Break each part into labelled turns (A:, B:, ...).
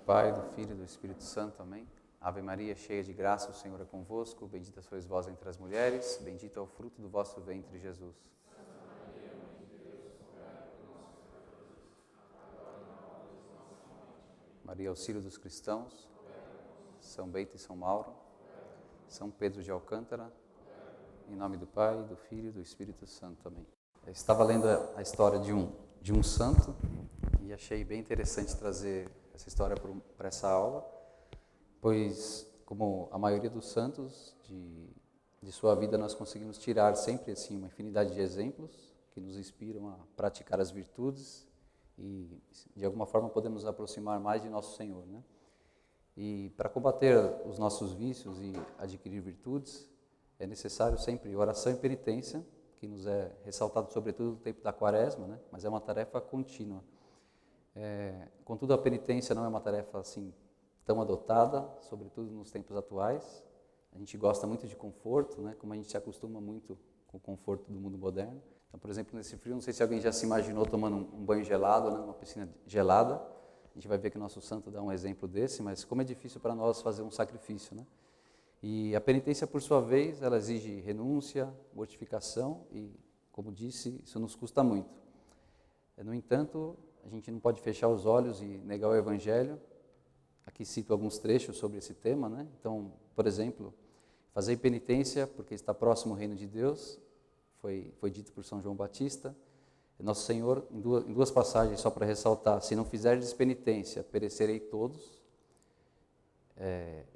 A: Pai, do Filho e do Espírito Santo. Amém. Ave Maria, cheia de graça, o Senhor é convosco. Bendita sois vós entre as mulheres. Bendito é o fruto do vosso ventre, Jesus. Maria, auxílio dos cristãos. São Bento e São Mauro. São Pedro de Alcântara. Em nome do Pai, do Filho e do Espírito Santo. Amém. Eu estava lendo a história de um santo e achei bem interessante trazer essa história para essa aula, pois, como a maioria dos santos de sua vida, nós conseguimos tirar sempre assim, uma infinidade de exemplos que nos inspiram a praticar as virtudes e, de alguma forma, podemos nos aproximar mais de nosso Senhor, né? E para combater os nossos vícios e adquirir virtudes, é necessário sempre oração e penitência, que nos é ressaltado sobretudo no tempo da Quaresma, né? Mas é uma tarefa contínua. Contudo, a penitência não é uma tarefa assim tão adotada, sobretudo nos tempos atuais. A gente gosta muito de conforto, né? Como a gente se acostuma muito com o conforto do mundo moderno. Então, por exemplo, nesse frio, não sei se alguém já se imaginou tomando um banho gelado, né? Numa piscina gelada. A gente vai ver que o nosso santo dá um exemplo desse, mas como é difícil para nós fazer um sacrifício, né? E a penitência, por sua vez, ela exige renúncia, mortificação e, como disse, isso nos custa muito. No entanto, a gente não pode fechar os olhos e negar o Evangelho. Aqui cito alguns trechos sobre esse tema, né? Então, por exemplo, fazer penitência porque está próximo o reino de Deus, foi dito por São João Batista. Nosso Senhor, em duas passagens, só para ressaltar, se não fizerdes penitência, perecerei todos.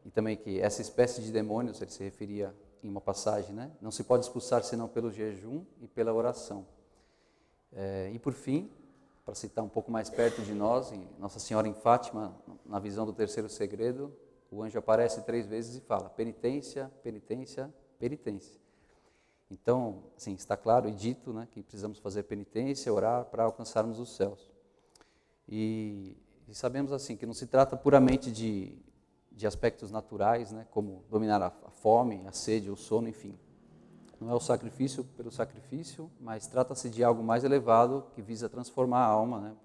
A: E também que essa espécie de demônios, ele se referia em uma passagem, né? Não se pode expulsar senão pelo jejum e pela oração. E por fim, para citar um pouco mais perto de nós, em Nossa Senhora em Fátima, na visão do terceiro segredo, o anjo aparece 3 vezes e fala: penitência, penitência, penitência. Então, assim, está claro e dito, né, que precisamos fazer penitência, orar para alcançarmos os céus. E sabemos assim que não se trata puramente de aspectos naturais, né, como dominar a fome, a sede, o sono, enfim. Não é o sacrifício pelo sacrifício, mas trata-se de algo mais elevado que visa transformar a alma, né,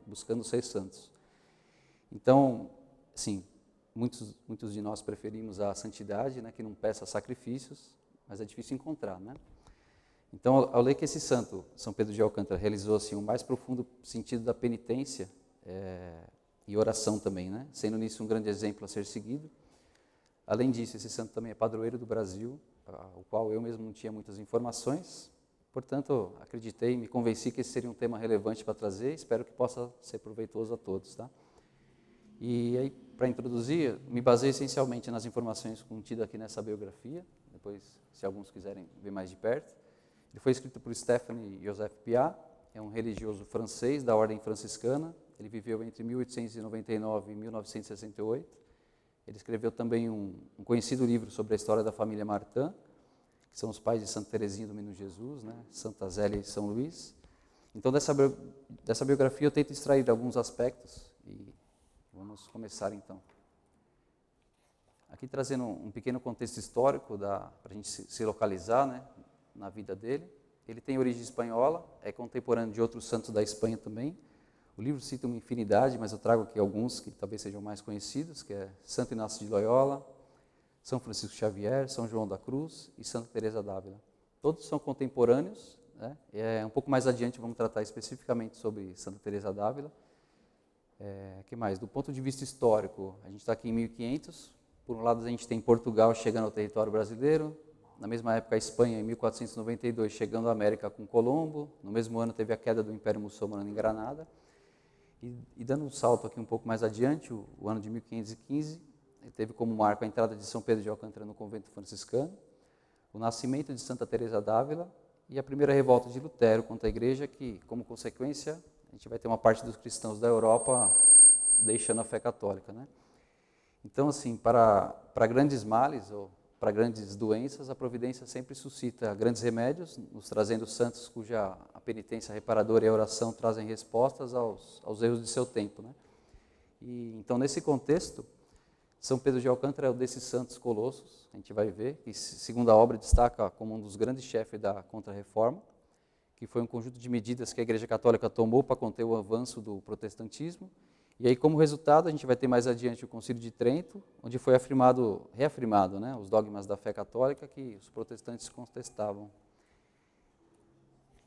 A: buscando ser santos. Então, sim, muitos de nós preferimos a santidade, né, que não peça sacrifícios, mas é difícil encontrar, né? Então, ao ler que esse santo, São Pedro de Alcântara, realizou assim, o mais profundo sentido da penitência e oração também, né, sendo nisso um grande exemplo a ser seguido. Além disso, esse santo também é padroeiro do Brasil, o qual eu mesmo não tinha muitas informações. Portanto, acreditei, me convenci que esse seria um tema relevante para trazer. Espero que possa ser proveitoso a todos, tá? E aí, para introduzir, me baseio essencialmente nas informações contidas aqui nessa biografia. Depois, se alguns quiserem ver mais de perto. Ele foi escrito por Stéphane Joseph Piat, é um religioso francês da ordem franciscana. Ele viveu entre 1899 e 1968. Ele escreveu também um conhecido livro sobre a história da família Martin, que são os pais de Santa Teresinha do Menino Jesus, né? Santa Zélia e São Luís. Então, dessa biografia eu tento extrair alguns aspectos e vamos começar então. Aqui trazendo um pequeno contexto histórico para a gente se localizar, né, na vida dele. Ele tem origem espanhola, é contemporâneo de outros santos da Espanha também. O livro cita uma infinidade, mas eu trago aqui alguns que talvez sejam mais conhecidos, que é Santo Inácio de Loyola, São Francisco Xavier, São João da Cruz e Santa Teresa d'Ávila. Todos são contemporâneos, né? Um pouco mais adiante vamos tratar especificamente sobre Santa Teresa d'Ávila. Que mais? Do ponto de vista histórico, a gente está aqui em 1500. Por um lado, a gente tem Portugal chegando ao território brasileiro. Na mesma época, a Espanha, em 1492, chegando à América com Colombo. No mesmo ano, teve a queda do Império Muçulmano em Granada. E dando um salto aqui um pouco mais adiante, o ano de 1515, ele teve como marco a entrada de São Pedro de Alcântara no convento franciscano, o nascimento de Santa Teresa d'Ávila e a primeira revolta de Lutero contra a igreja, que, como consequência, a gente vai ter uma parte dos cristãos da Europa deixando a fé católica, né? Então, assim, para grandes males ou para grandes doenças, a providência sempre suscita grandes remédios, nos trazendo santos cuja a penitência reparadora e a oração trazem respostas aos erros de seu tempo, né? E, então, nesse contexto, São Pedro de Alcântara é um desses santos colossos, a gente vai ver, que, segundo a obra, destaca como um dos grandes chefes da Contra-Reforma, que foi um conjunto de medidas que a Igreja Católica tomou para conter o avanço do protestantismo E aí, como resultado, a gente vai ter mais adiante o Concílio de Trento, onde foi reafirmado, né, os dogmas da fé católica que os protestantes contestavam.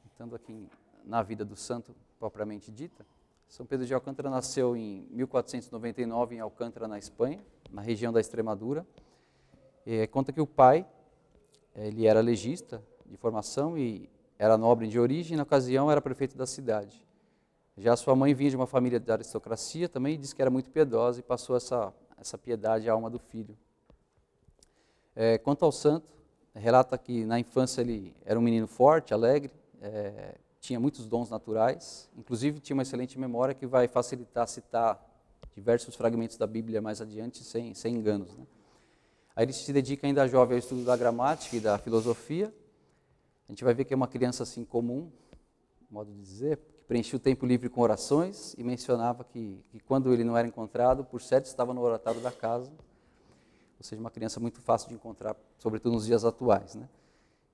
A: Entrando aqui na vida do santo propriamente dita, São Pedro de Alcântara nasceu em 1499 em Alcântara, na Espanha, na região da Extremadura. Conta que o pai, ele era legista de formação e era nobre de origem, e na ocasião era prefeito da cidade. Já sua mãe vinha de uma família de aristocracia também, e disse que era muito piedosa e passou essa piedade à alma do filho. Quanto ao santo, relata que na infância ele era um menino forte, alegre, tinha muitos dons naturais, inclusive tinha uma excelente memória que vai facilitar citar diversos fragmentos da Bíblia mais adiante sem enganos, né? Aí ele se dedica ainda jovem ao estudo da gramática e da filosofia. A gente vai ver que é uma criança assim comum, modo de dizer, que preenchia o tempo livre com orações e mencionava que quando ele não era encontrado, por certo estava no oratório da casa, ou seja, uma criança muito fácil de encontrar, sobretudo nos dias atuais, né?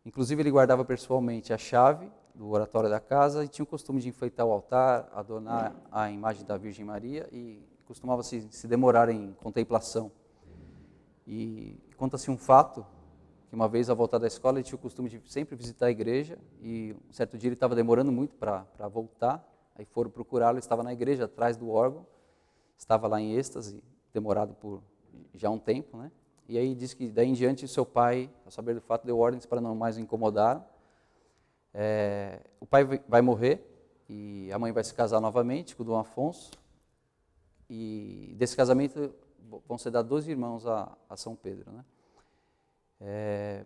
A: Inclusive ele guardava pessoalmente a chave do oratório da casa e tinha o costume de enfeitar o altar, adornar a imagem da Virgem Maria e costumava se demorar em contemplação. E conta-se um fato, que uma vez ao voltar da escola ele tinha o costume de sempre visitar a igreja e um certo dia ele estava demorando muito para voltar, aí foram procurá-lo, estava na igreja atrás do órgão, estava lá em êxtase, demorado por já um tempo, né? E aí diz que daí em diante o seu pai, ao saber do fato, deu ordens para não mais o incomodar. O pai vai morrer e a mãe vai se casar novamente com o Dom Afonso, e desse casamento vão ser dados 2 irmãos a São Pedro, né?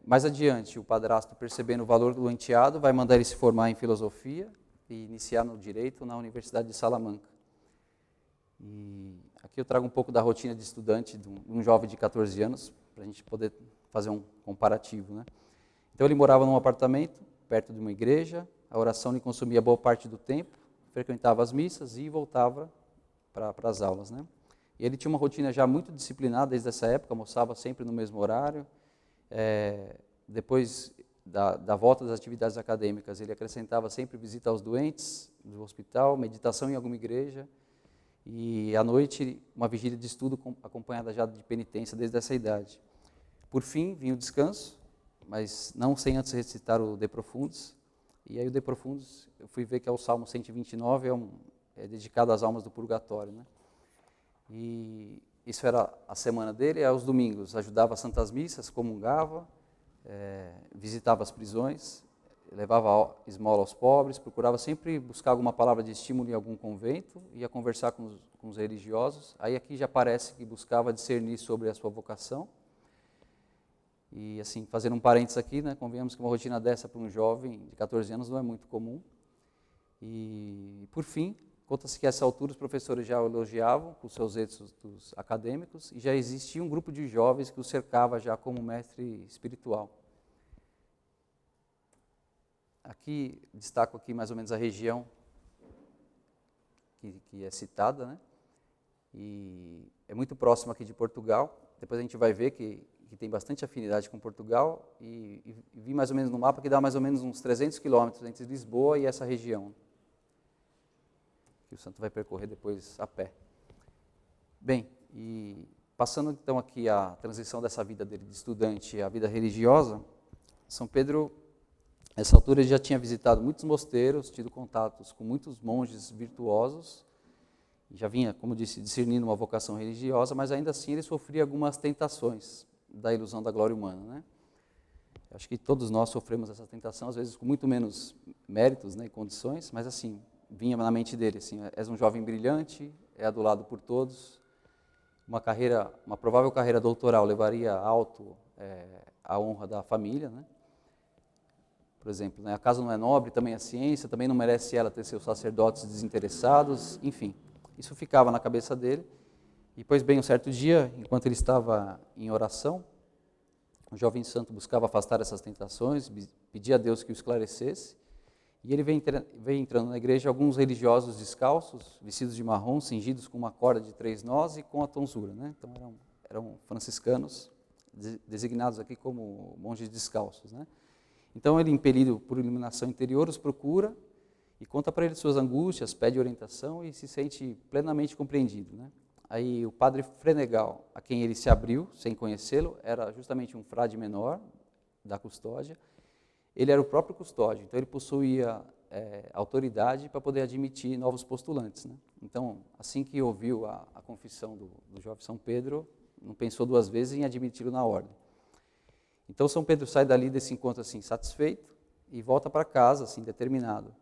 A: Mais adiante, o padrasto, percebendo o valor do enteado, vai mandar ele se formar em filosofia e iniciar no direito na Universidade de Salamanca. E aqui eu trago um pouco da rotina de estudante de um jovem de 14 anos, para a gente poder fazer um comparativo, né? Então ele morava num apartamento, perto de uma igreja, a oração lhe consumia boa parte do tempo, frequentava as missas e voltava para as aulas, né? E ele tinha uma rotina já muito disciplinada desde essa época, almoçava sempre no mesmo horário. Depois da volta das atividades acadêmicas, ele acrescentava sempre visita aos doentes do hospital, meditação em alguma igreja, e à noite uma vigília de estudo acompanhada já de penitência desde essa idade. Por fim, vinha o descanso, mas não sem antes recitar o De Profundis. E aí o De Profundis, eu fui ver que é o Salmo 129, é dedicado às almas do purgatório, né? E isso era a semana dele. Aos domingos ajudava as santas missas, comungava, visitava as prisões, levava esmola aos pobres, procurava sempre buscar alguma palavra de estímulo em algum convento, ia conversar com os religiosos. Aí aqui já parece que buscava discernir sobre a sua vocação. E assim, fazendo um parênteses aqui, né, convenhamos que uma rotina dessa para um jovem de 14 anos não é muito comum. E, por fim, conta-se que a essa altura os professores já o elogiavam por seus êxitos acadêmicos e já existia um grupo de jovens que o cercava já como mestre espiritual. Aqui, destaco aqui mais ou menos a região que é citada, né? E é muito próximo aqui de Portugal. Depois a gente vai ver que tem bastante afinidade com Portugal e vi mais ou menos no mapa que dá mais ou menos uns 300 quilômetros entre Lisboa e essa região, que o santo vai percorrer depois a pé. Bem, e passando então aqui a transição dessa vida dele de estudante à vida religiosa, São Pedro, nessa altura, ele já tinha visitado muitos mosteiros, tido contatos com muitos monges virtuosos, já vinha, como disse, discernindo uma vocação religiosa, mas ainda assim ele sofria algumas tentações da ilusão da glória humana, né? Acho que todos nós sofremos essa tentação, às vezes com muito menos méritos, né, e condições, mas assim, vinha na mente dele, assim, és um jovem brilhante, é adulado por todos, uma provável carreira doutoral levaria alto a honra da família, né? Por exemplo, né, a casa não é nobre, também a ciência, também não merece ela ter seus sacerdotes desinteressados, enfim, isso ficava na cabeça dele. E, pois bem, um certo dia, enquanto ele estava em oração, o jovem santo buscava afastar essas tentações, pedia a Deus que o esclarecesse, e ele veio entrando na igreja alguns religiosos descalços, vestidos de marrom, cingidos com uma corda de 3 nós e com a tonsura, né? Então eram franciscanos, designados aqui como monges descalços, né? Então ele, impelido por iluminação interior, os procura e conta para ele suas angústias, pede orientação e se sente plenamente compreendido, né? Aí o padre Frenegal, a quem ele se abriu, sem conhecê-lo, era justamente um frade menor da custódia. Ele era o próprio custódio, então ele possuía autoridade para poder admitir novos postulantes, né? Então, assim que ouviu a confissão do jovem São Pedro, não pensou duas vezes em admiti-lo na ordem. Então, São Pedro sai dali desse encontro assim, satisfeito e volta para casa, assim, determinado.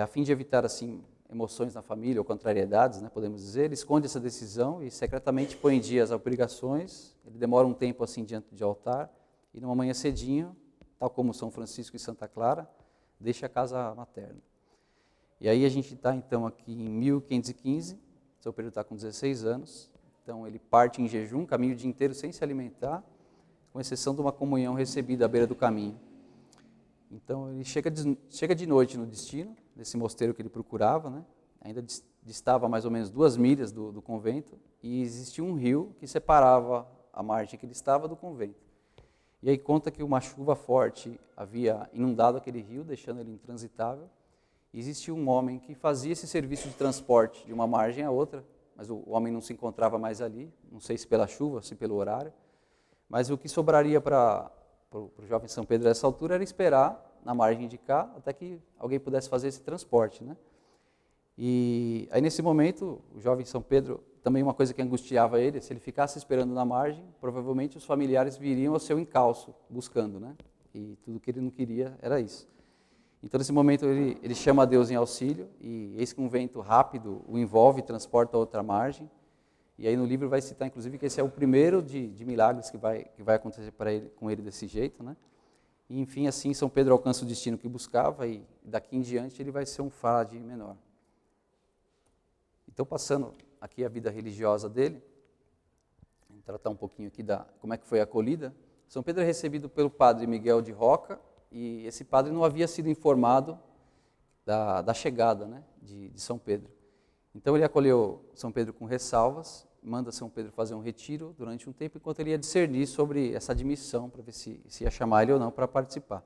A: A fim de evitar assim, emoções na família ou contrariedades, né, podemos dizer, ele esconde essa decisão e secretamente põe em dia as obrigações. Ele demora um tempo assim diante de altar e numa manhã cedinho, tal como São Francisco e Santa Clara, deixa a casa materna. E aí a gente está então aqui em 1515, São Pedro está com 16 anos, então ele parte em jejum, caminha o dia inteiro sem se alimentar, com exceção de uma comunhão recebida à beira do caminho. Então ele chega de noite no destino, nesse mosteiro que ele procurava, né? Ainda distava mais ou menos 2 milhas do convento, e existia um rio que separava a margem que ele estava do convento. E aí conta que uma chuva forte havia inundado aquele rio, deixando ele intransitável. E existia um homem que fazia esse serviço de transporte de uma margem à outra, mas o homem não se encontrava mais ali, não sei se pela chuva, se pelo horário. Mas o que sobraria para o jovem São Pedro nessa altura era esperar na margem de cá até que alguém pudesse fazer esse transporte, né? E aí nesse momento, o jovem São Pedro, também uma coisa que angustiava ele, se ele ficasse esperando na margem, provavelmente os familiares viriam ao seu encalço, buscando, né? E tudo que ele não queria era isso. Então nesse momento ele chama a Deus em auxílio, e eis que um vento rápido o envolve e transporta a outra margem. E aí no livro vai citar, inclusive, que esse é o primeiro de milagres que vai acontecer com ele desse jeito, né? E enfim, assim, São Pedro alcança o destino que buscava, e daqui em diante ele vai ser um frade menor. Então, passando aqui a vida religiosa dele, vamos tratar um pouquinho aqui como é que foi a acolhida. São Pedro é recebido pelo padre Miguel de Roca, e esse padre não havia sido informado da chegada, né, de São Pedro. Então ele acolheu São Pedro com ressalvas, manda São Pedro fazer um retiro durante um tempo, enquanto ele ia discernir sobre essa admissão, para ver se ia chamar ele ou não para participar.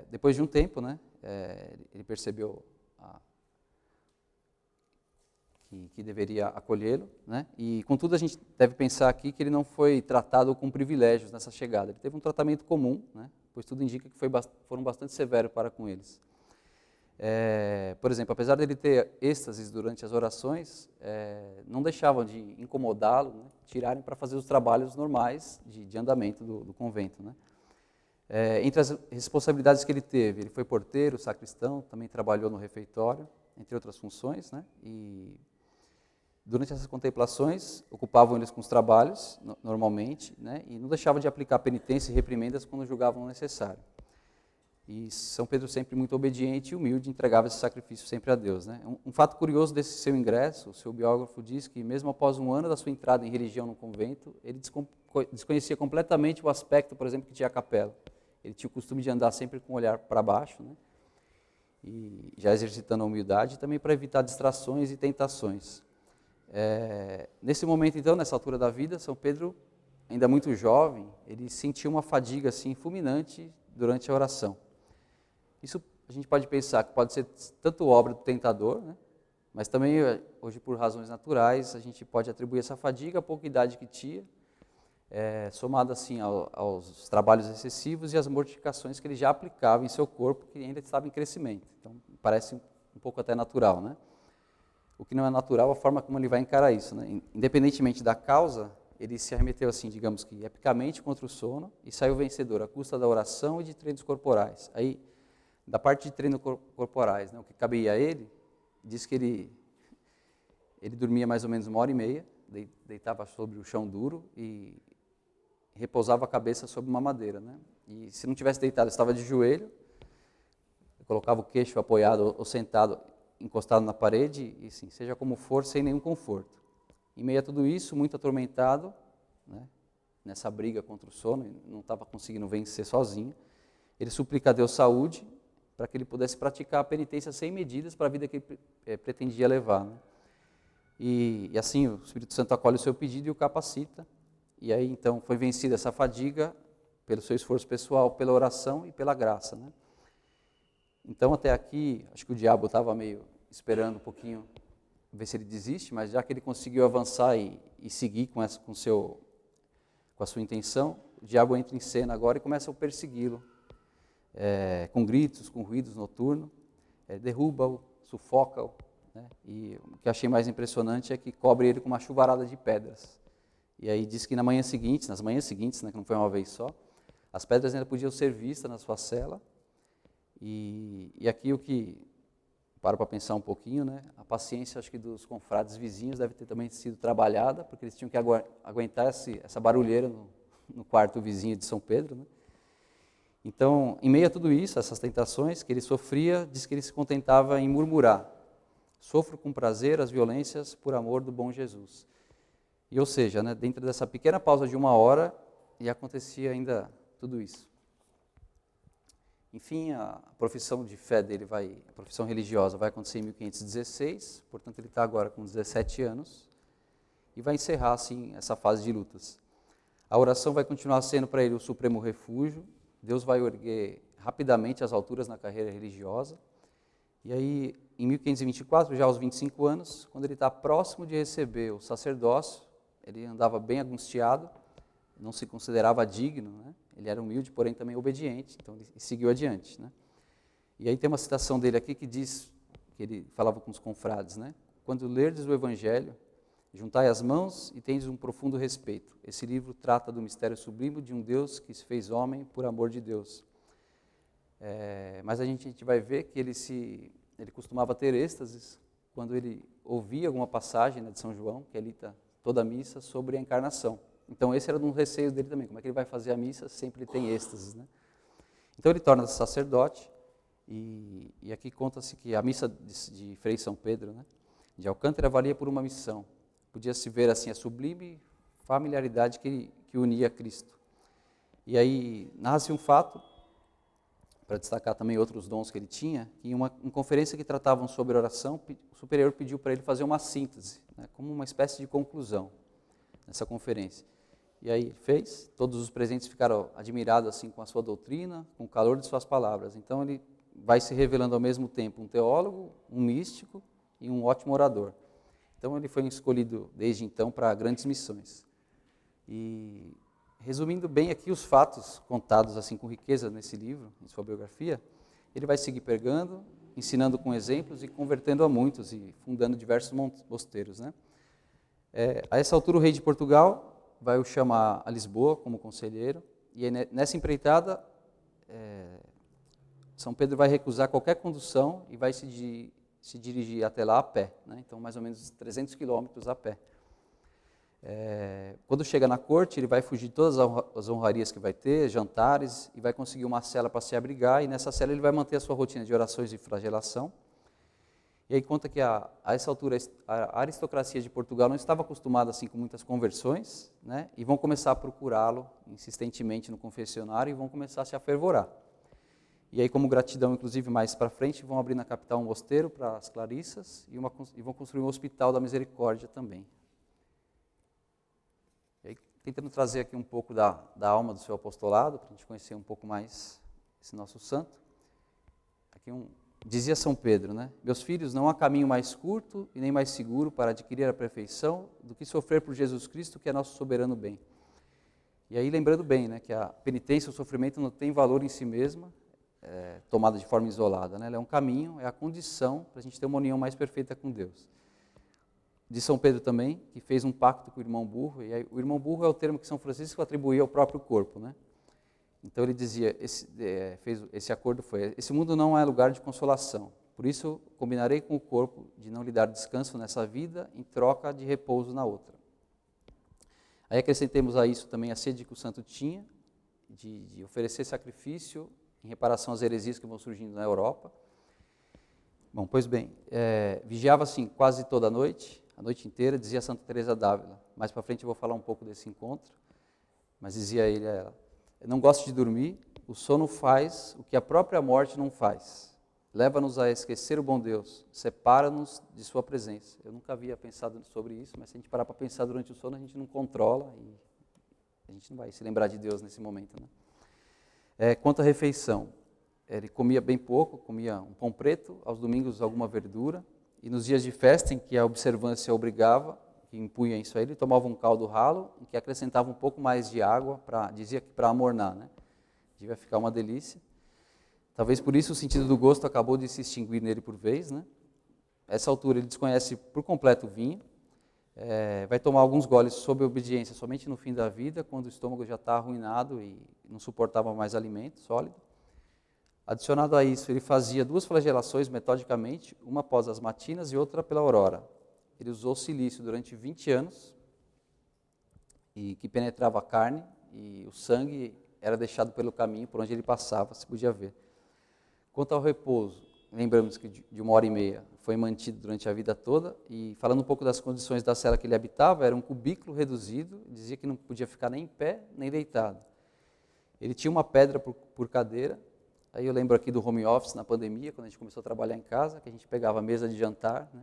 A: Depois de um tempo, né, ele percebeu que deveria acolhê-lo, né? E contudo a gente deve pensar aqui que ele não foi tratado com privilégios nessa chegada, ele teve um tratamento comum, né? Pois tudo indica que foram bastante severos para com eles. Por exemplo, apesar dele ter êxtases durante as orações, não deixavam de incomodá-lo, né? Tirarem para fazer os trabalhos normais de andamento do convento, né? Entre as responsabilidades que ele teve, ele foi porteiro, sacristão, também trabalhou no refeitório, entre outras funções, né? E durante essas contemplações, ocupavam eles com os trabalhos, normalmente, né? E não deixavam de aplicar penitência e reprimendas quando julgavam necessário. E São Pedro, sempre muito obediente e humilde, entregava esse sacrifício sempre a Deus, né? Um fato curioso desse seu ingresso, o seu biógrafo diz que mesmo após um ano da sua entrada em religião no convento, ele desconhecia completamente o aspecto, por exemplo, que tinha a capela. Ele tinha o costume de andar sempre com o olhar para baixo, né? E já exercitando a humildade, também para evitar distrações e tentações. Nesse momento, então, nessa altura da vida, São Pedro, ainda muito jovem, ele sentiu uma fadiga assim, fulminante durante a oração. Isso a gente pode pensar que pode ser tanto obra do tentador, né? Mas também, hoje, por razões naturais, a gente pode atribuir essa fadiga à pouca idade que tinha, somada assim, aos trabalhos excessivos e às mortificações que ele já aplicava em seu corpo, que ainda estava em crescimento. Então, parece um pouco até natural, né? O que não é natural é a forma como ele vai encarar isso, né? Independentemente da causa, ele se arremeteu assim, digamos que epicamente contra o sono e saiu vencedor à custa da oração e de treinos corporais. Aí, da parte de treinos corporais, né, o que cabia a ele, diz que ele dormia mais ou menos 1h30, deitava sobre o chão duro e repousava a cabeça sobre uma madeira, né? E se não tivesse deitado, estava de joelho, colocava o queixo apoiado ou sentado, encostado na parede, e sim, seja como for, sem nenhum conforto. Em meio a tudo isso, muito atormentado, né, nessa briga contra o sono, não estava conseguindo vencer sozinho, ele suplica a Deus saúde, para que ele pudesse praticar a penitência sem medidas para a vida que ele pretendia levar, né? E assim o Espírito Santo acolhe o seu pedido e o capacita, e aí então foi vencida essa fadiga pelo seu esforço pessoal, pela oração e pela graça, né? Então, até aqui, acho que o diabo estava meio esperando um pouquinho, ver se ele desiste, mas já que ele conseguiu avançar e seguir com a sua intenção, o diabo entra em cena agora e começa a persegui-lo, com gritos, com ruídos noturnos, derruba-o, sufoca-o, né? E o que eu achei mais impressionante é que cobre ele com uma chuvarada de pedras. E aí diz que nas manhãs seguintes, né, que não foi uma vez só, as pedras ainda podiam ser vistas na sua cela. E aqui o que, para pensar um pouquinho, né, a paciência, acho que dos confrades vizinhos deve ter também sido trabalhada, porque eles tinham que aguentar essa barulheira no quarto vizinho de São Pedro, né? Então, em meio a tudo isso, essas tentações que ele sofria, diz que ele se contentava em murmurar: sofro com prazer as violências por amor do bom Jesus. E, ou seja, né, dentro dessa pequena pausa de 1 hora, e acontecia ainda tudo isso. Enfim, a profissão de fé dele a profissão religiosa vai acontecer em 1516, portanto ele está agora com 17 anos, e vai encerrar assim essa fase de lutas. A oração vai continuar sendo para ele o supremo refúgio. Deus vai o erguer rapidamente às alturas na carreira religiosa. E aí, em 1524, já aos 25 anos, quando ele está próximo de receber o sacerdócio, ele andava bem angustiado, não se considerava digno, né? Ele era humilde, porém também obediente, então ele seguiu adiante, né? E aí tem uma citação dele aqui que diz, que ele falava com os confrades, né? Quando lerdes o Evangelho, juntai as mãos e tendes um profundo respeito. Esse livro trata do mistério sublime de um Deus que se fez homem por amor de Deus. Mas a gente vai ver que ele costumava ter êxtases quando ele ouvia alguma passagem, né, de São João, que ali está toda a missa, sobre a encarnação. Então esse era um dos receios dele também, como é que ele vai fazer a missa, sempre ele tem êxtases, né? Então ele torna-se sacerdote, e aqui conta-se que a missa de Frei São Pedro, né, de Alcântara, valia por uma missão. Podia-se ver assim a sublime familiaridade que unia a Cristo. E aí nasce um fato, para destacar também outros dons que ele tinha, que em uma conferência que tratavam sobre oração, o superior pediu para ele fazer uma síntese, né, como uma espécie de conclusão nessa conferência. E aí ele fez, todos os presentes ficaram admirados assim com a sua doutrina, com o calor de suas palavras. Então ele vai se revelando ao mesmo tempo um teólogo, um místico e um ótimo orador. Então ele foi escolhido desde então para grandes missões. E resumindo bem aqui os fatos contados assim com riqueza nesse livro, em sua biografia, ele vai seguir pregando, ensinando com exemplos e convertendo a muitos e fundando diversos mosteiros, né? A essa altura o rei de Portugal vai o chamar a Lisboa como conselheiro, e aí, nessa empreitada São Pedro vai recusar qualquer condução e vai se dirigir até lá a pé, né? Então mais ou menos 300 quilômetros a pé. Quando chega na corte, ele vai fugir de todas as honrarias que vai ter, jantares, e vai conseguir uma cela para se abrigar, e nessa cela ele vai manter a sua rotina de orações e flagelação. E aí conta que a essa altura a aristocracia de Portugal não estava acostumada assim com muitas conversões, né? E vão começar a procurá-lo insistentemente no confessionário e vão começar a se afervorar. E aí, como gratidão, inclusive mais para frente, vão abrir na capital um mosteiro para as Clarissas e vão construir um hospital da Misericórdia também. E aí, tentando trazer aqui um pouco da alma do seu apostolado, para a gente conhecer um pouco mais esse nosso santo. Aqui dizia São Pedro, né? Meus filhos, não há caminho mais curto e nem mais seguro para adquirir a perfeição do que sofrer por Jesus Cristo, que é nosso soberano bem. E aí, lembrando bem, né, que a penitência, o sofrimento não tem valor em si mesma, tomada de forma isolada, né? Ela é um caminho, é a condição para a gente ter uma união mais perfeita com Deus. De São Pedro também, que fez um pacto com o irmão burro, e aí, o irmão burro é o termo que São Francisco atribuía ao próprio corpo, né? Então ele dizia, esse acordo foi: esse mundo não é lugar de consolação, por isso combinarei com o corpo de não lhe dar descanso nessa vida em troca de repouso na outra. Aí acrescentemos a isso também a sede que o santo tinha de oferecer sacrifício em reparação às heresias que vão surgindo na Europa. Bom, pois bem, vigiava assim quase toda a noite inteira, dizia Santa Teresa d'Ávila. Mais para frente eu vou falar um pouco desse encontro, mas dizia ele a ela: eu não gosto de dormir, o sono faz o que a própria morte não faz. Leva-nos a esquecer o bom Deus, separa-nos de sua presença. Eu nunca havia pensado sobre isso, mas se a gente parar para pensar durante o sono, a gente não controla e a gente não vai se lembrar de Deus nesse momento, né? Quanto à refeição, ele comia bem pouco, comia um pão preto, aos domingos alguma verdura, e nos dias de festa em que a observância obrigava, que impunha isso a ele tomava um caldo ralo, em que acrescentava um pouco mais de água, dizia que para amornar, né? Devia ficar uma delícia. Talvez por isso o sentido do gosto acabou de se extinguir nele por vez, né? Essa altura ele desconhece por completo o vinho, vai tomar alguns goles sob obediência somente no fim da vida, quando o estômago já está arruinado e não suportava mais alimento sólido. Adicionado a isso, ele fazia 2 flagelações metodicamente, uma após as matinas e outra pela aurora. Ele usou silício durante 20 anos, e que penetrava a carne, e o sangue era deixado pelo caminho por onde ele passava, se podia ver. Quanto ao repouso, lembramos que de 1h30 foi mantido durante a vida toda, e falando um pouco das condições da cela que ele habitava, era um cubículo reduzido, dizia que não podia ficar nem em pé, nem deitado. Ele tinha uma pedra por cadeira. Aí eu lembro aqui do home office na pandemia, quando a gente começou a trabalhar em casa, que a gente pegava a mesa de jantar, né,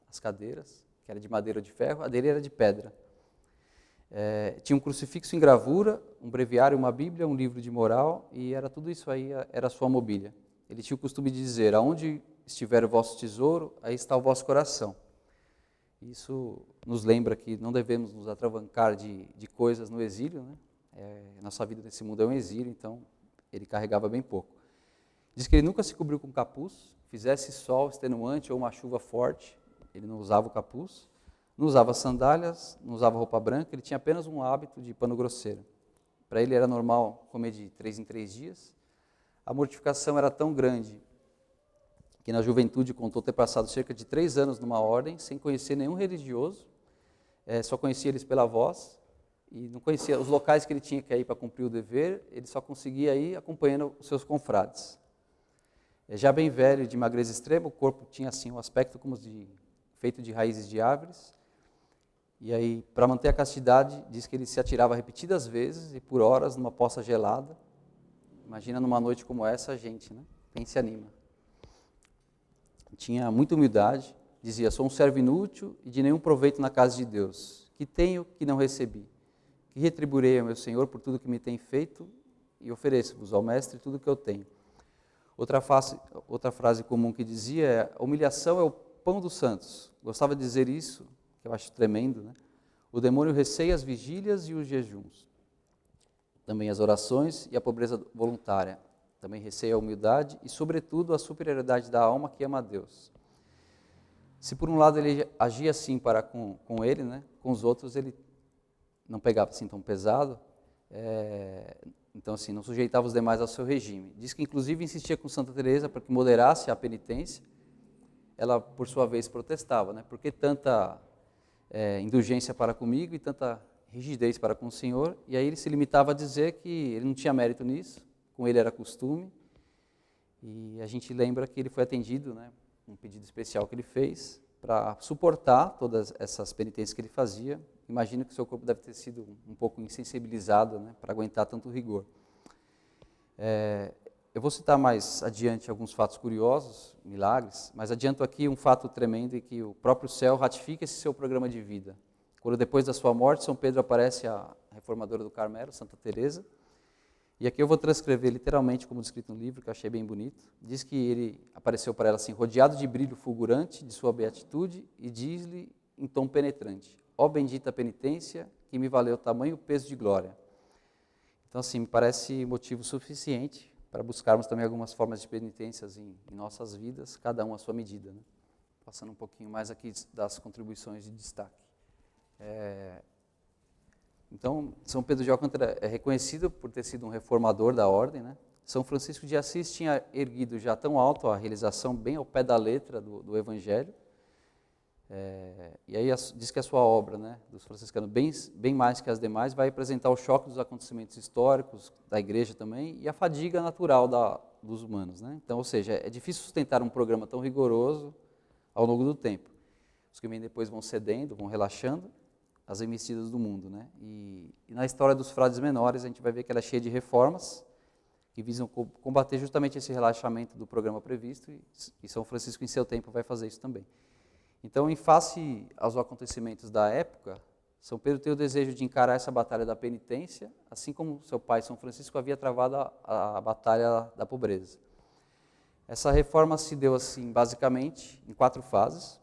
A: as cadeiras, que era de madeira ou de ferro, a dele era de pedra. Tinha um crucifixo em gravura, um breviário, uma bíblia, um livro de moral, e era tudo isso aí, era a sua mobília. Ele tinha o costume de dizer, aonde estiver o vosso tesouro, aí está o vosso coração. Isso nos lembra que não devemos nos atravancar de coisas no exílio, né? Nossa vida nesse mundo é um exílio, então ele carregava bem pouco. Diz que ele nunca se cobriu com capuz, fizesse sol extenuante ou uma chuva forte, ele não usava o capuz, não usava sandálias, não usava roupa branca, ele tinha apenas um hábito de pano grosseiro. Para ele era normal comer de 3 em 3 dias. A mortificação era tão grande que na juventude contou ter passado cerca de 3 anos numa ordem, sem conhecer nenhum religioso, só conhecia eles pela voz, e não conhecia os locais que ele tinha que ir para cumprir o dever, ele só conseguia ir acompanhando os seus confrades. Já bem velho, de magreza extrema, o corpo tinha assim um aspecto como feito de raízes de árvores. E aí, para manter a castidade, diz que ele se atirava repetidas vezes e por horas numa poça gelada. Imagina numa noite como essa, a gente, né? Quem se anima? Tinha muita humildade, dizia, sou um servo inútil e de nenhum proveito na casa de Deus. Que tenho que não recebi? Que retribuirei ao meu Senhor por tudo que me tem feito e ofereço-vos ao Mestre tudo que eu tenho. Outra frase comum que dizia é, a humilhação é o pão dos santos. Gostava de dizer isso, que eu acho tremendo, né? O demônio receia as vigílias e os jejuns. Também as orações e a pobreza voluntária. Também receia a humildade e, sobretudo, a superioridade da alma que ama a Deus. Se por um lado ele agia assim para com ele, né? Com os outros ele não pegava assim tão pesado, então assim, não sujeitava os demais ao seu regime. Diz que inclusive insistia com Santa Teresa para que moderasse a penitência. Ela, por sua vez, protestava, né? Por que tanta indulgência para comigo e tanta rigidez para com o Senhor? E aí ele se limitava a dizer que ele não tinha mérito nisso, com ele era costume. E a gente lembra que ele foi atendido, né? Um pedido especial que ele fez para suportar todas essas penitências que ele fazia. Imagino que o seu corpo deve ter sido um pouco insensibilizado, né, para aguentar tanto rigor. Eu vou citar mais adiante alguns fatos curiosos, milagres, mas adianto aqui um fato tremendo em que o próprio céu ratifica esse seu programa de vida. Quando depois da sua morte, São Pedro aparece à reformadora do Carmelo, Santa Teresa, e aqui eu vou transcrever literalmente como descrito no livro, que eu achei bem bonito. Diz que ele apareceu para ela assim, rodeado de brilho fulgurante de sua beatitude, e diz-lhe em tom penetrante, ó bendita penitência, que me valeu tamanho peso de glória. Então, assim, me parece motivo suficiente para buscarmos também algumas formas de penitências em nossas vidas, cada um à sua medida, né? Passando um pouquinho mais aqui das contribuições de destaque. Então, São Pedro de Alcântara é reconhecido por ter sido um reformador da ordem, né? São Francisco de Assis tinha erguido já tão alto a realização bem ao pé da letra do Evangelho. E aí diz que a sua obra, né, dos franciscanos, bem mais que as demais, vai apresentar o choque dos acontecimentos históricos, da igreja também, e a fadiga natural dos humanos, né? Então, ou seja, é difícil sustentar um programa tão rigoroso ao longo do tempo. Os que vêm depois vão cedendo, vão relaxando, as investidas do mundo, né? E na história dos frades menores, a gente vai ver que ela é cheia de reformas, que visam combater justamente esse relaxamento do programa previsto, e São Francisco, em seu tempo, vai fazer isso também. Então, em face aos acontecimentos da época, São Pedro tem o desejo de encarar essa batalha da penitência, assim como seu pai, São Francisco, havia travado a batalha da pobreza. Essa reforma se deu assim, basicamente, em 4 fases.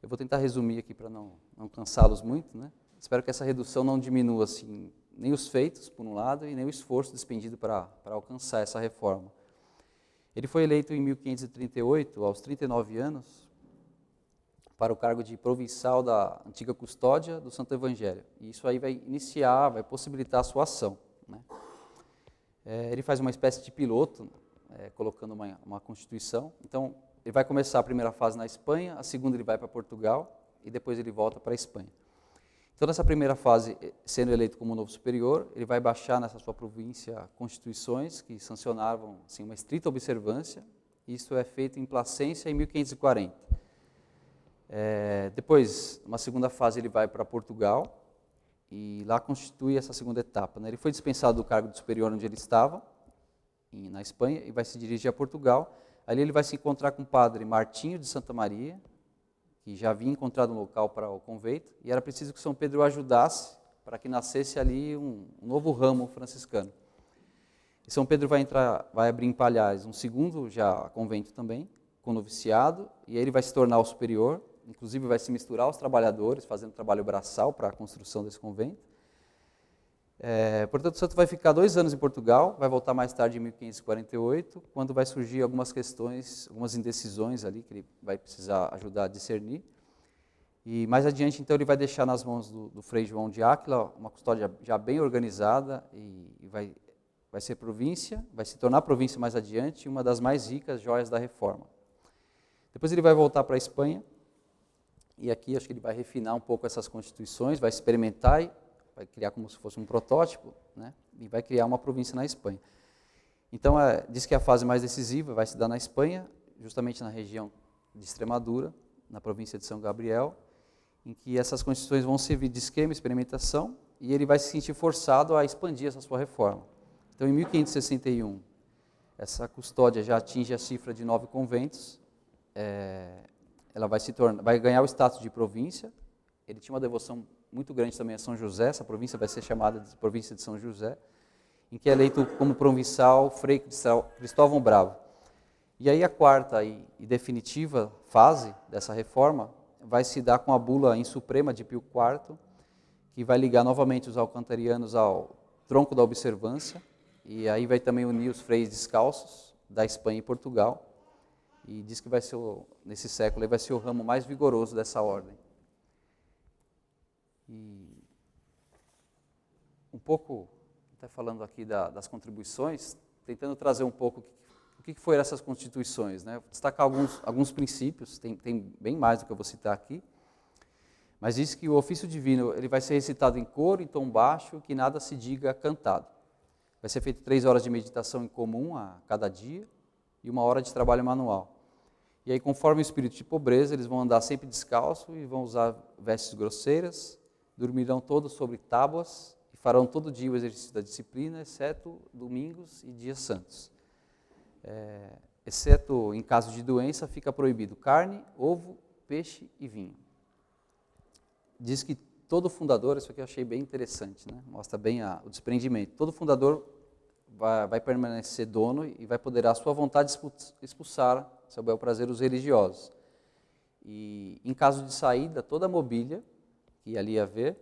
A: Eu vou tentar resumir aqui para não cansá-los muito, né? Espero que essa redução não diminua assim, nem os feitos, por um lado, e nem o esforço despendido para alcançar essa reforma. Ele foi eleito em 1538, aos 39 anos, para o cargo de provincial da antiga custódia do Santo Evangelho. E isso aí vai possibilitar a sua ação, né? Ele faz uma espécie de piloto, colocando uma constituição. Então, ele vai começar a primeira fase na Espanha, a segunda ele vai para Portugal e depois ele volta para a Espanha. Então, nessa primeira fase, sendo eleito como novo superior, ele vai baixar nessa sua província constituições que sancionavam assim, uma estrita observância. Isso é feito em Placência em 1540. Depois, uma segunda fase, ele vai para Portugal e lá constitui essa segunda etapa, né? Ele foi dispensado do cargo de superior onde ele estava, na Espanha, e vai se dirigir a Portugal. Ali ele vai se encontrar com o padre Martinho de Santa Maria, que já havia encontrado um local para o convento, e era preciso que São Pedro o ajudasse para que nascesse ali um novo ramo franciscano. E São Pedro vai abrir em Palhares um segundo já convento também, com noviciado, e aí ele vai se tornar o superior, inclusive vai se misturar aos trabalhadores, fazendo trabalho braçal para a construção desse convento. Portanto, o santo vai ficar 2 anos em Portugal, vai voltar mais tarde em 1548, quando vai surgir algumas questões, algumas indecisões ali, que ele vai precisar ajudar a discernir. E mais adiante, então, ele vai deixar nas mãos do Frei João de Áquila uma custódia já bem organizada e vai ser província, vai se tornar província mais adiante, uma das mais ricas joias da Reforma. Depois ele vai voltar para a Espanha, e aqui acho que ele vai refinar um pouco essas constituições, vai experimentar e vai criar como se fosse um protótipo, né? E vai criar uma província na Espanha. Então, diz que a fase mais decisiva vai se dar na Espanha, justamente na região de Extremadura, na província de São Gabriel, em que essas constituições vão servir de esquema, experimentação, e ele vai se sentir forçado a expandir essa sua reforma. Então, em 1561, essa custódia já atinge a cifra de 9 conventos, ela vai ganhar o status de província. Ele tinha uma devoção muito grande também a São José, essa província vai ser chamada de província de São José, em que é eleito como provincial Frei Cristóvão Bravo. E aí a quarta e definitiva fase dessa reforma vai se dar com a bula em suprema de Pio IV, que vai ligar novamente os alcantarianos ao tronco da observância, e aí vai também unir os freis descalços da Espanha e Portugal, e diz que vai ser, nesse século, vai ser o ramo mais vigoroso dessa ordem. E um pouco, até falando aqui das contribuições, tentando trazer um pouco o que foram essas constituições, né? Vou destacar alguns princípios, tem bem mais do que eu vou citar aqui, mas diz que o ofício divino ele vai ser recitado em coro, em tom baixo, que nada se diga cantado. Vai ser feito 3 horas de meditação em comum a cada dia e 1 hora de trabalho manual. E aí, conforme o espírito de pobreza, eles vão andar sempre descalço e vão usar vestes grosseiras, dormirão todos sobre tábuas e farão todo dia o exercício da disciplina, exceto domingos e dias santos. Exceto em caso de doença, fica proibido carne, ovo, peixe e vinho. Diz que todo fundador, isso aqui eu achei bem interessante, né? Mostra bem o desprendimento. Todo fundador vai permanecer dono e vai poder, à sua vontade, expulsar, seu bel prazer, os religiosos. E, em caso de saída, toda a mobília que ali haver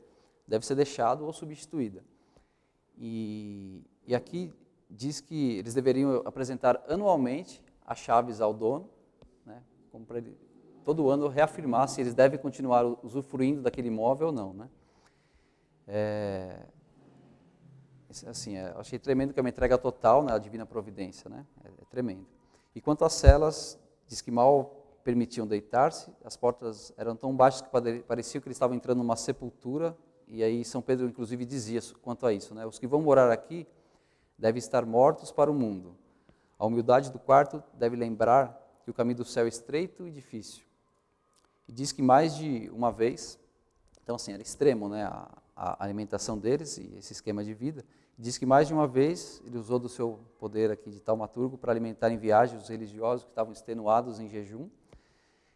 A: deve ser deixada ou substituída. E aqui diz que eles deveriam apresentar anualmente as chaves ao dono, né, como para ele, todo ano, reafirmar se eles devem continuar usufruindo daquele imóvel ou não, né? Assim, eu achei tremendo que é uma entrega total, né, à divina providência, né? É tremendo. E quanto às celas, diz que mal permitiam deitar-se, as portas eram tão baixas que parecia que eles estavam entrando numa sepultura, e aí São Pedro inclusive dizia quanto a isso, né? Os que vão morar aqui devem estar mortos para o mundo. A humildade do quarto deve lembrar que o caminho do céu é estreito e difícil. E diz que mais de uma vez, então assim, era extremo, né, a alimentação deles e esse esquema de vida. Diz que mais de uma vez ele usou do seu poder aqui de taumaturgo para alimentar em viagem os religiosos que estavam extenuados em jejum.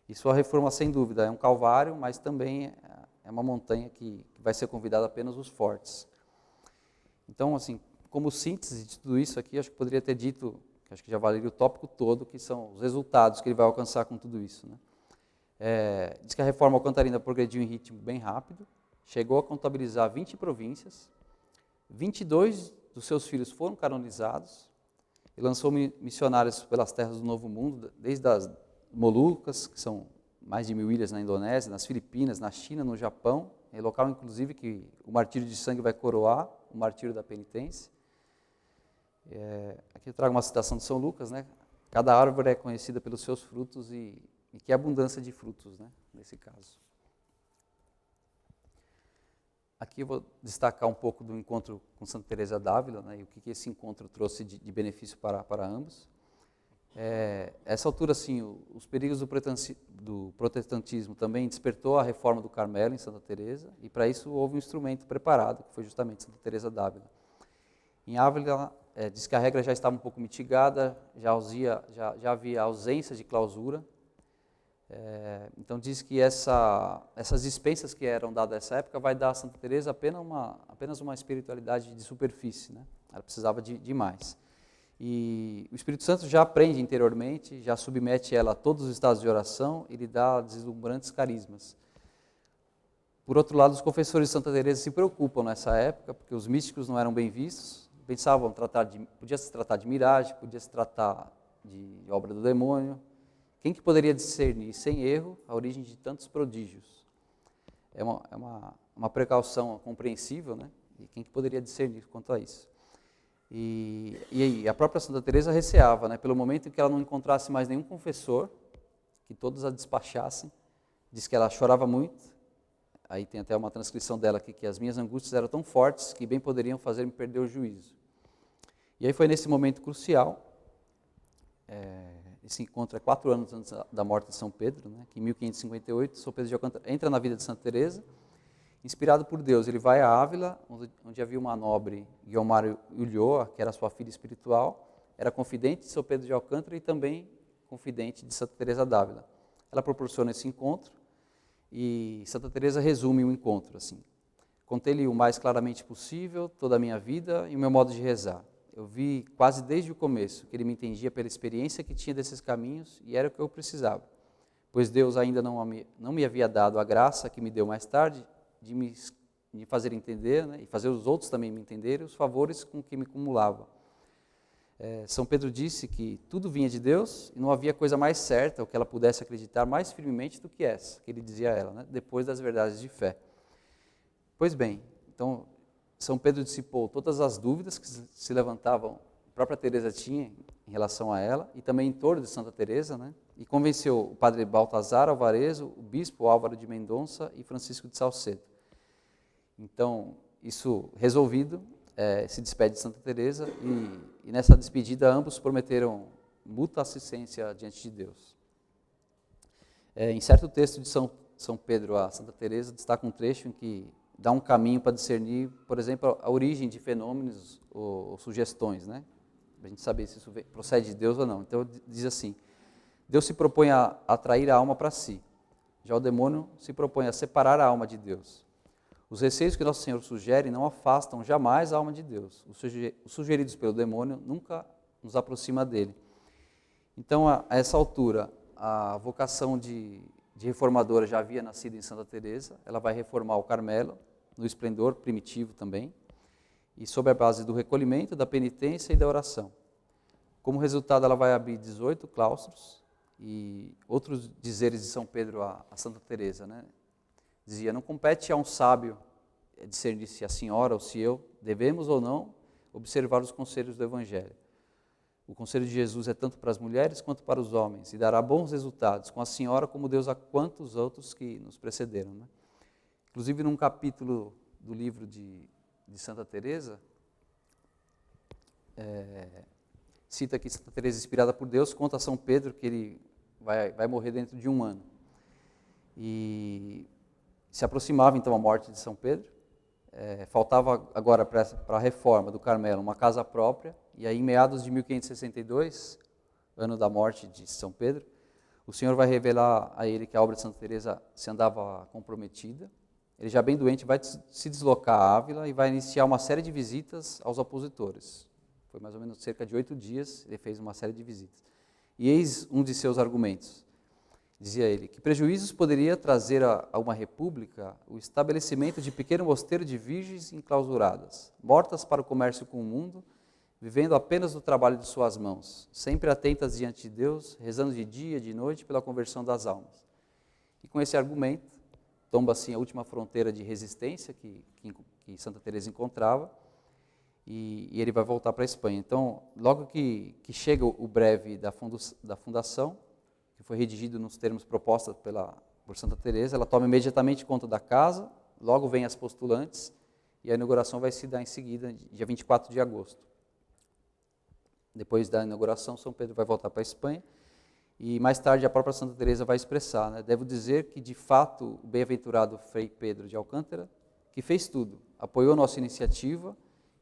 A: E sua reforma, sem dúvida, é um calvário, mas também é uma montanha que vai ser convidada apenas os fortes. Então, assim, como síntese de tudo isso aqui, acho que poderia ter dito que acho que já valeria o tópico todo, que são os resultados que ele vai alcançar com tudo isso, né? Diz que a reforma alcantarina progrediu em ritmo bem rápido, chegou a contabilizar 20 províncias, 22 dos seus filhos foram canonizados, e lançou missionários pelas terras do Novo Mundo, desde as Molucas, que são mais de 1000 ilhas na Indonésia, nas Filipinas, na China, no Japão, é local inclusive que o martírio de sangue vai coroar, o martírio da penitência. Aqui eu trago uma citação de São Lucas, né? Cada árvore é conhecida pelos seus frutos e que abundância de frutos, né? Nesse caso. Aqui eu vou destacar um pouco do encontro com Santa Teresa d'Ávila, né? E o que esse encontro trouxe de benefício para ambos. Essa altura, assim, os perigos do protestantismo também despertou a reforma do Carmelo em Santa Teresa, e para isso houve um instrumento preparado, que foi justamente Santa Teresa d'Ávila. Em Ávila, diz que a regra já estava um pouco mitigada, já havia ausência de clausura. Então diz que essas dispensas que eram dadas nessa época vai dar a Santa Teresa apenas uma espiritualidade de superfície, né? Ela precisava de mais. E o Espírito Santo já aprende interiormente, já submete ela a todos os estados de oração e lhe dá deslumbrantes carismas. Por outro lado, os confessores de Santa Teresa se preocupam nessa época, porque os místicos não eram bem vistos, pensavam podia se tratar de miragem, podia se tratar de obra do demônio. Quem que poderia discernir sem erro a origem de tantos prodígios? É uma precaução compreensível, né? E quem que poderia discernir quanto a isso? E a própria Santa Teresa receava, né? Pelo momento em que ela não encontrasse mais nenhum confessor, que todos a despachassem. Diz que ela chorava muito. Aí tem até uma transcrição dela aqui, que as minhas angústias eram tão fortes que bem poderiam fazer-me perder o juízo. E aí foi nesse momento crucial, esse encontro é 4 anos antes da morte de São Pedro, né, que em 1558, São Pedro de Alcântara entra na vida de Santa Teresa, inspirado por Deus. Ele vai a Ávila, onde havia uma nobre, Guiomar Ulloa, que era sua filha espiritual, era confidente de São Pedro de Alcântara e também confidente de Santa Teresa d'Ávila. Ela proporciona esse encontro e Santa Teresa resume o encontro assim: contei-lhe o mais claramente possível toda a minha vida e o meu modo de rezar. Eu vi quase desde o começo que ele me entendia pela experiência que tinha desses caminhos e era o que eu precisava, pois Deus ainda não me havia dado a graça que me deu mais tarde de me fazer entender, né, e fazer os outros também me entenderem os favores com que me cumulava. São Pedro disse que tudo vinha de Deus e não havia coisa mais certa ou que ela pudesse acreditar mais firmemente do que essa, que ele dizia a ela, né, depois das verdades de fé. Pois bem, então São Pedro dissipou todas as dúvidas que se levantavam, a própria Teresa tinha em relação a ela, e também em torno de Santa Teresa, né? E convenceu o padre Baltazar Alvarezo, o bispo Álvaro de Mendonça e Francisco de Salcedo. Então, isso resolvido, se despede de Santa Teresa e nessa despedida ambos prometeram mútua assistência diante de Deus. Em certo texto de São Pedro a Santa Teresa destaca um trecho em que dá um caminho para discernir, por exemplo, a origem de fenômenos ou sugestões, né? Para a gente saber se isso procede de Deus ou não. Então diz assim: Deus se propõe a atrair a alma para si, já o demônio se propõe a separar a alma de Deus. Os receios que Nosso Senhor sugere não afastam jamais a alma de Deus. Os sugeridos pelo demônio nunca nos aproxima dele. Então, a essa altura, a vocação de reformadora já havia nascido em Santa Teresa. Ela vai reformar o Carmelo, no esplendor primitivo também, e sob a base do recolhimento, da penitência e da oração. Como resultado, ela vai abrir 18 claustros e outros dizeres de São Pedro a Santa Teresa, né? Dizia: não compete a um sábio discernir se a senhora ou se eu devemos ou não observar os conselhos do Evangelho. O conselho de Jesus é tanto para as mulheres quanto para os homens e dará bons resultados com a senhora como Deus a quantos outros que nos precederam, né? Inclusive, num capítulo do livro de Santa Teresa, cita que Santa Teresa, inspirada por Deus, conta a São Pedro que ele vai morrer dentro de 1 ano. E se aproximava então a morte de São Pedro, faltava agora para a reforma do Carmelo uma casa própria, e aí em meados de 1562, ano da morte de São Pedro, o Senhor vai revelar a ele que a obra de Santa Teresa se andava comprometida. Ele, já bem doente, vai se deslocar a Ávila e vai iniciar uma série de visitas aos opositores. Foi mais ou menos cerca de 8 dias, ele fez uma série de visitas. E eis um de seus argumentos. Dizia ele, que prejuízos poderia trazer a uma república o estabelecimento de pequeno mosteiro de virgens enclausuradas, mortas para o comércio com o mundo, vivendo apenas do trabalho de suas mãos, sempre atentas diante de Deus, rezando de dia e de noite pela conversão das almas. E com esse argumento, tomba assim a última fronteira de resistência que Santa Teresa encontrava, e ele vai voltar para a Espanha. Então, logo que chega o breve da fundação, que foi redigido nos termos propostos por Santa Teresa, ela toma imediatamente conta da casa, logo vem as postulantes, e a inauguração vai se dar em seguida, dia 24 de agosto. Depois da inauguração, São Pedro vai voltar para a Espanha, e mais tarde a própria Santa Teresa vai expressar, né? Devo dizer que, de fato, o bem-aventurado Frei Pedro de Alcântara, que fez tudo, apoiou nossa iniciativa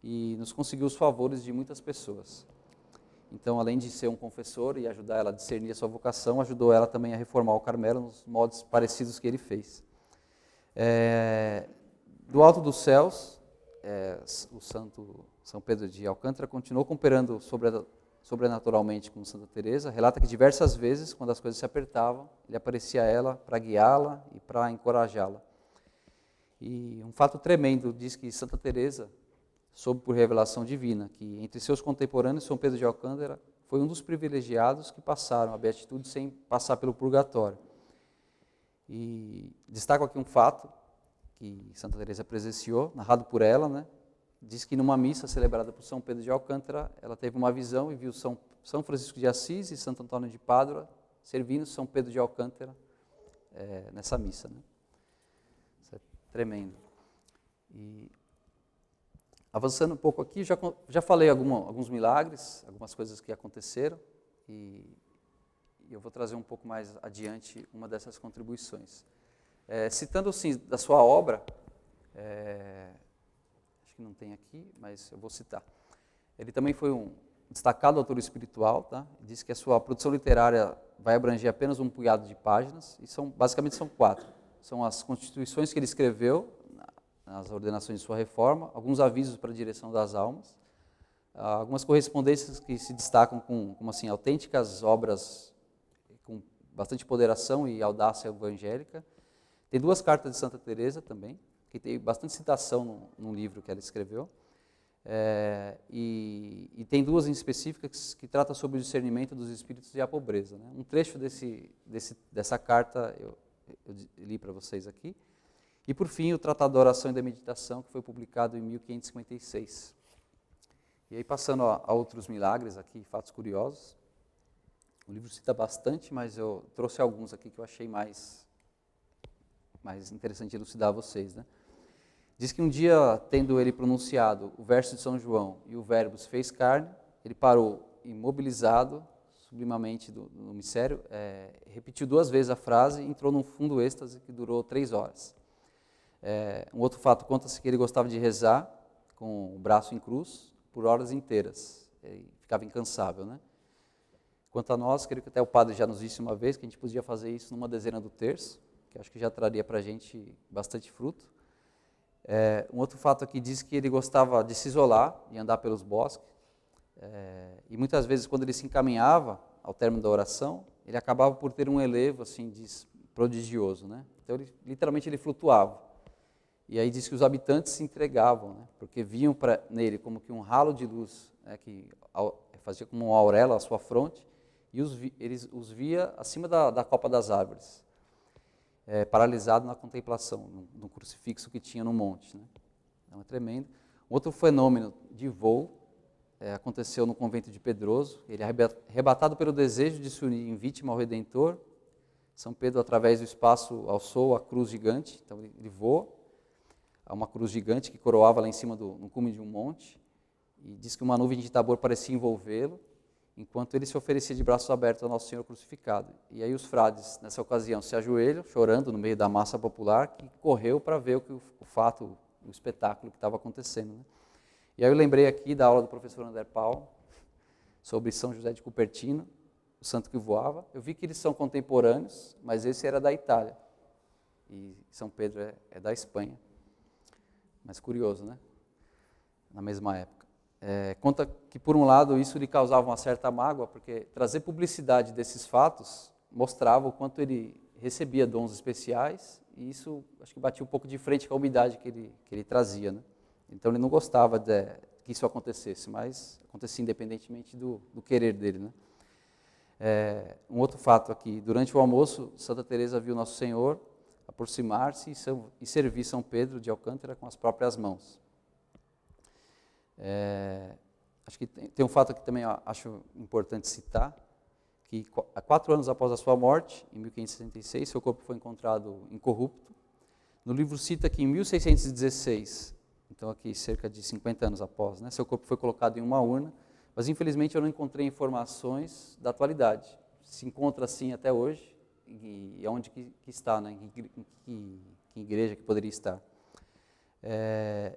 A: e nos conseguiu os favores de muitas pessoas. Então, além de ser um confessor e ajudar ela a discernir a sua vocação, ajudou ela também a reformar o Carmelo nos modos parecidos que ele fez. Do alto dos céus, o santo São Pedro de Alcântara continuou cooperando sobrenaturalmente com Santa Teresa. Relata que diversas vezes, quando as coisas se apertavam, ele aparecia a ela para guiá-la e para encorajá-la. E um fato tremendo diz que Santa Teresa soube por revelação divina que entre seus contemporâneos São Pedro de Alcântara foi um dos privilegiados que passaram a beatitude sem passar pelo purgatório. E destaco aqui um fato que Santa Teresa presenciou, narrado por ela, né? Diz que numa missa celebrada por São Pedro de Alcântara, ela teve uma visão e viu São Francisco de Assis e Santo Antônio de Pádua servindo São Pedro de Alcântara nessa missa, né? Isso é tremendo. E avançando um pouco aqui, já falei alguns milagres, algumas coisas que aconteceram, e eu vou trazer um pouco mais adiante uma dessas contribuições. Citando, sim, da sua obra, acho que não tem aqui, mas eu vou citar. Ele também foi um destacado autor espiritual, tá? Diz que a sua produção literária vai abranger apenas um punhado de páginas, e basicamente são 4. São as constituições que ele escreveu, nas ordenações de sua reforma, alguns avisos para a direção das almas, algumas correspondências que se destacam como assim, autênticas obras com bastante ponderação e audácia evangélica. Tem 2 cartas de Santa Teresa também, que tem bastante citação num livro que ela escreveu, e tem 2 em específicas que tratam sobre o discernimento dos espíritos e a pobreza, né? Um trecho dessa carta eu li para vocês aqui. E, por fim, o Tratado da Oração e da Meditação, que foi publicado em 1556. E aí, passando a outros milagres aqui, fatos curiosos. O livro cita bastante, mas eu trouxe alguns aqui que eu achei mais interessante elucidar a vocês, né? Diz que um dia, tendo ele pronunciado o verso de São João e o verbo se fez carne, ele parou imobilizado, sublimamente no mistério, repetiu 2 vezes a frase e entrou num fundo êxtase que durou 3 horas. Um outro fato, conta-se que ele gostava de rezar com o braço em cruz por horas inteiras. Ele ficava incansável, né? Quanto a nós, creio que até o padre já nos disse uma vez que a gente podia fazer isso numa dezena do terço, que acho que já traria para a gente bastante fruto. Um outro fato aqui diz que ele gostava de se isolar e andar pelos bosques. E muitas vezes, quando ele se encaminhava ao término da oração, ele acabava por ter um elevo assim, prodigioso, né? Então, literalmente, ele flutuava. E aí diz que os habitantes se entregavam, né? Porque viam nele como que um ralo de luz, né? Que fazia como uma auréola à sua fronte, e eles os via acima da copa das árvores, paralisado na contemplação, no crucifixo que tinha no monte, né? Então é tremendo. Um outro fenômeno de voo aconteceu no convento de Pedroso. Ele é arrebatado pelo desejo de se unir em vítima ao Redentor. São Pedro, através do espaço, alçou a cruz gigante, então ele voa. Há uma cruz gigante que coroava lá em cima no cume de um monte, e diz que uma nuvem de Tabor parecia envolvê-lo, enquanto ele se oferecia de braços abertos ao Nosso Senhor crucificado. E aí os frades, nessa ocasião, se ajoelham, chorando no meio da massa popular, que correu para ver o espetáculo que estava acontecendo, né? E aí eu lembrei aqui da aula do professor André Paulo, sobre São José de Cupertino, o santo que voava. Eu vi que eles são contemporâneos, mas esse era da Itália, e São Pedro é da Espanha. Mas curioso, né? Na mesma época. conta que, por um lado, isso lhe causava uma certa mágoa, porque trazer publicidade desses fatos mostrava o quanto ele recebia dons especiais, e isso acho que batia um pouco de frente com a humildade que ele trazia, né? Então ele não gostava que isso acontecesse, mas acontecia independentemente do querer dele, né? Um outro fato aqui, durante o almoço, Santa Teresa viu Nosso Senhor aproximar-se e servir São Pedro de Alcântara com as próprias mãos. Acho que tem um fato aqui também acho importante citar, que 4 anos após a sua morte, em 1566, seu corpo foi encontrado incorrupto. No livro cita que em 1616, então aqui cerca de 50 anos após, né, seu corpo foi colocado em uma urna, mas infelizmente eu não encontrei informações da atualidade. Se encontra assim até hoje, e onde que está, né, em que igreja que poderia estar.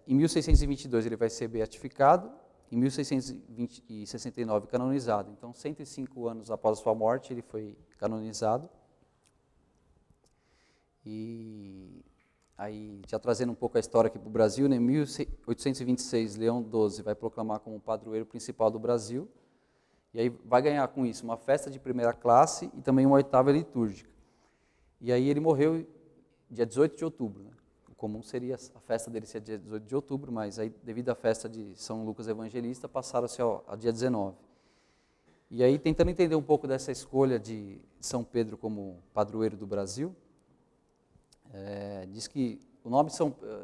A: Em 1622 ele vai ser beatificado, em 1669 canonizado. Então, 105 anos após a sua morte, ele foi canonizado. E aí, já trazendo um pouco a história aqui para o Brasil, né, em 1826, Leão XII vai proclamar como padroeiro principal do Brasil. E aí vai ganhar com isso uma festa de primeira classe e também uma oitava litúrgica. E aí ele morreu dia 18 de outubro, né? O comum seria a festa dele ser dia 18 de outubro, mas aí, devido à festa de São Lucas Evangelista, passaram-se ao dia 19. E aí, tentando entender um pouco dessa escolha de São Pedro como padroeiro do Brasil, diz que o nome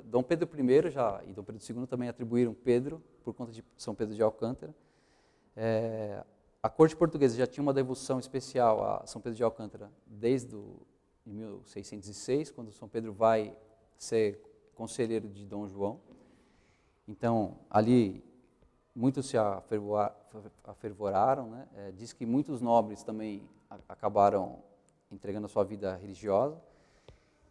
A: Dom Pedro I e Dom Pedro II também atribuíram Pedro por conta de São Pedro de Alcântara. A corte portuguesa já tinha uma devoção especial a São Pedro de Alcântara desde 1606, quando São Pedro vai ser conselheiro de Dom João. Então, ali, muitos se afervoraram, né? Diz que muitos nobres também acabaram entregando a sua vida religiosa.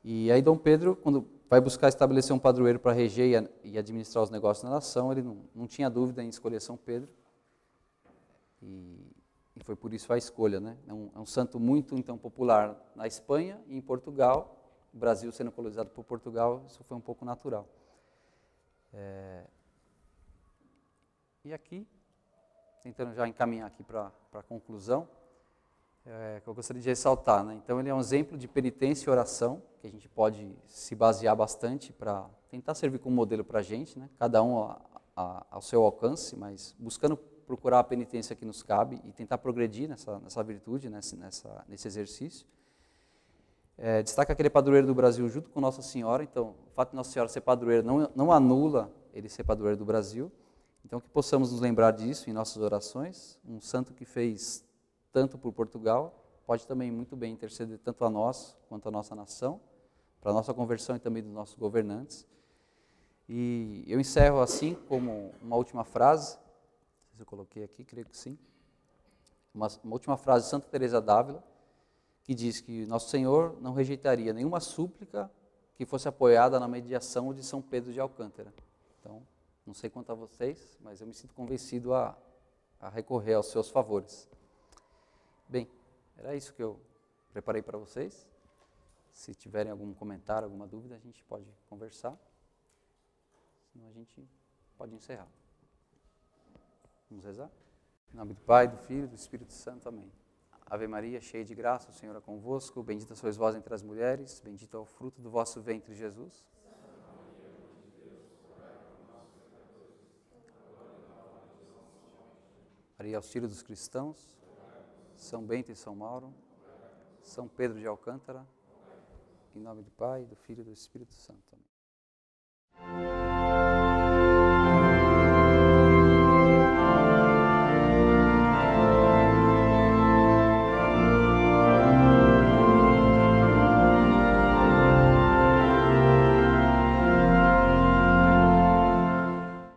A: E aí Dom Pedro, quando vai buscar estabelecer um padroeiro para reger e administrar os negócios na nação, ele não tinha dúvida em escolher São Pedro. E foi por isso a escolha, né? É um santo muito, então, popular na Espanha e em Portugal. O Brasil sendo colonizado por Portugal, isso foi um pouco natural. E aqui, tentando já encaminhar aqui para a conclusão, que eu gostaria de ressaltar, né? Então ele é um exemplo de penitência e oração, que a gente pode se basear bastante para tentar servir como modelo para a gente, né? Cada um ao seu alcance, mas buscando procurar a penitência que nos cabe e tentar progredir nessa virtude, nesse exercício. Destaca aquele padroeiro do Brasil junto com Nossa Senhora. Então, o fato de Nossa Senhora ser padroeira não anula ele ser padroeiro do Brasil. Então, que possamos nos lembrar disso em nossas orações. Um santo que fez tanto por Portugal, pode também muito bem interceder tanto a nós quanto a nossa nação, para a nossa conversão e também dos nossos governantes. E eu encerro assim como uma última frase, não sei se eu coloquei aqui, creio que sim, uma última frase de Santa Teresa d'Ávila, que diz que Nosso Senhor não rejeitaria nenhuma súplica que fosse apoiada na mediação de São Pedro de Alcântara. Então, não sei quanto a vocês, mas eu me sinto convencido a recorrer aos seus favores. Bem, era isso que eu preparei para vocês. Se tiverem algum comentário, alguma dúvida, a gente pode conversar. Senão a gente pode encerrar. Vamos rezar? Em nome do Pai, do Filho e do Espírito Santo. Amém. Ave Maria, cheia de graça, o Senhor é convosco. Bendita sois vós entre as mulheres. Bendito é o fruto do vosso ventre, Jesus. Maria, auxílio dos cristãos. São Bento e São Mauro. São Pedro de Alcântara. Em nome do Pai, do Filho e do Espírito Santo. Amém.